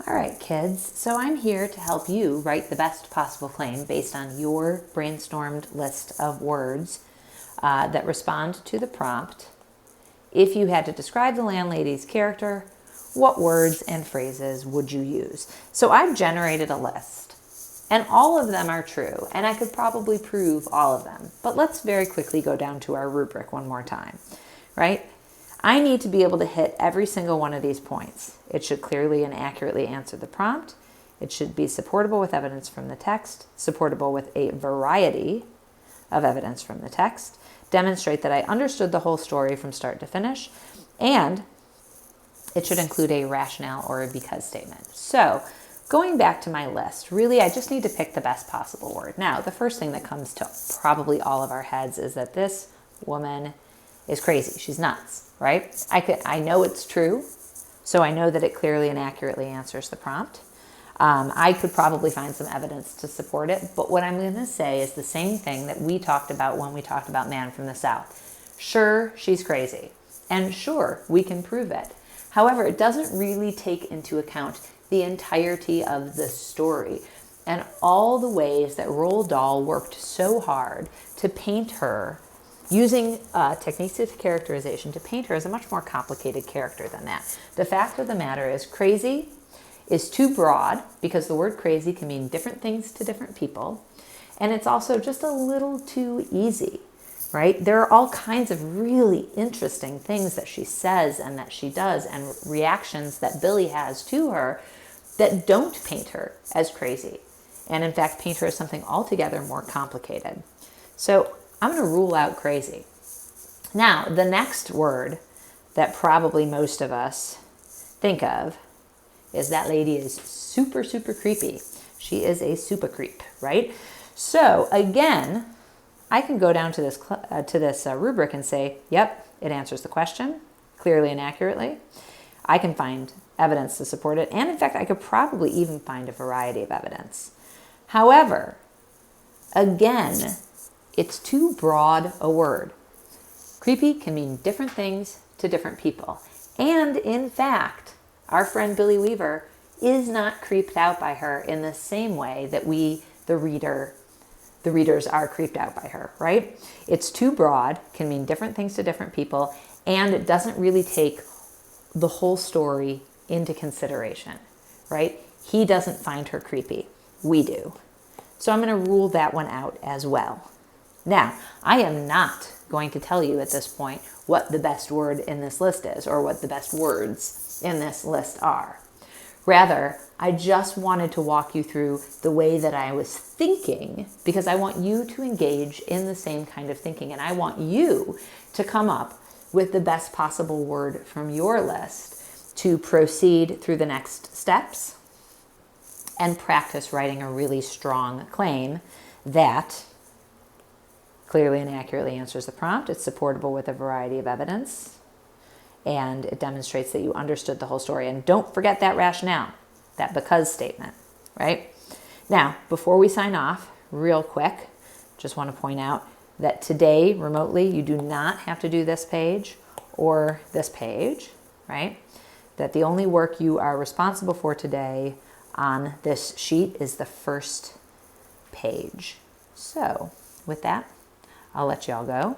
All right, kids, so I'm here to help you write the best possible claim based on your brainstormed list of words that respond to the prompt. If you had to describe the landlady's character, what words and phrases would you use? So I've generated a list, and all of them are true, and I could probably prove all of them. But let's very quickly go down to our rubric one more time, right? I need to be able to hit every single one of these points. It should clearly and accurately answer the prompt. It should be supportable with evidence from the text, supportable with a variety of evidence from the text, demonstrate that I understood the whole story from start to finish, and it should include a rationale or a because statement. So going back to my list, really I just need to pick the best possible word. Now, the first thing that comes to probably all of our heads is that this woman is crazy. She's nuts, right? I know it's true, so I know that it clearly and accurately answers the prompt. I could probably find some evidence to support it, but what I'm going to say is the same thing that we talked about when we talked about Man from the South. Sure, she's crazy, and sure, we can prove it. However, it doesn't really take into account the entirety of the story and all the ways that Roald Dahl worked so hard to paint her using techniques of characterization to paint her as a much more complicated character than that. The fact of the matter is crazy is too broad because the word crazy can mean different things to different people. And it's also just a little too easy, right? There are all kinds of really interesting things that she says and that she does and reactions that Billy has to her that don't paint her as crazy. And in fact, paint her as something altogether more complicated. So I'm going to rule out crazy. Now, the next word that probably most of us think of is that lady is super, super creepy. She is a super creep, right? So again, I can go down to this rubric and say, yep, it answers the question clearly and accurately. I can find evidence to support it. And in fact, I could probably even find a variety of evidence. However, again, it's too broad a word. Creepy can mean different things to different people. And in fact, our friend Billy Weaver is not creeped out by her in the same way that we, the readers are creeped out by her, right? It's too broad, can mean different things to different people, and it doesn't really take the whole story into consideration, right? He doesn't find her creepy. We do. So I'm going to rule that one out as well. Now, I am not going to tell you at this point what the best word in this list is or what the best words in this list are. Rather, I just wanted to walk you through the way that I was thinking because I want you to engage in the same kind of thinking and I want you to come up with the best possible word from your list to proceed through the next steps and practice writing a really strong claim that clearly and accurately answers the prompt. It's supportable with a variety of evidence, and it demonstrates that you understood the whole story. And don't forget that rationale, that because statement, right? Now, before we sign off, real quick, just want to point out that today, remotely, you do not have to do this page or this page, right? That the only work you are responsible for today on this sheet is the first page. So, with that, I'll let y'all go.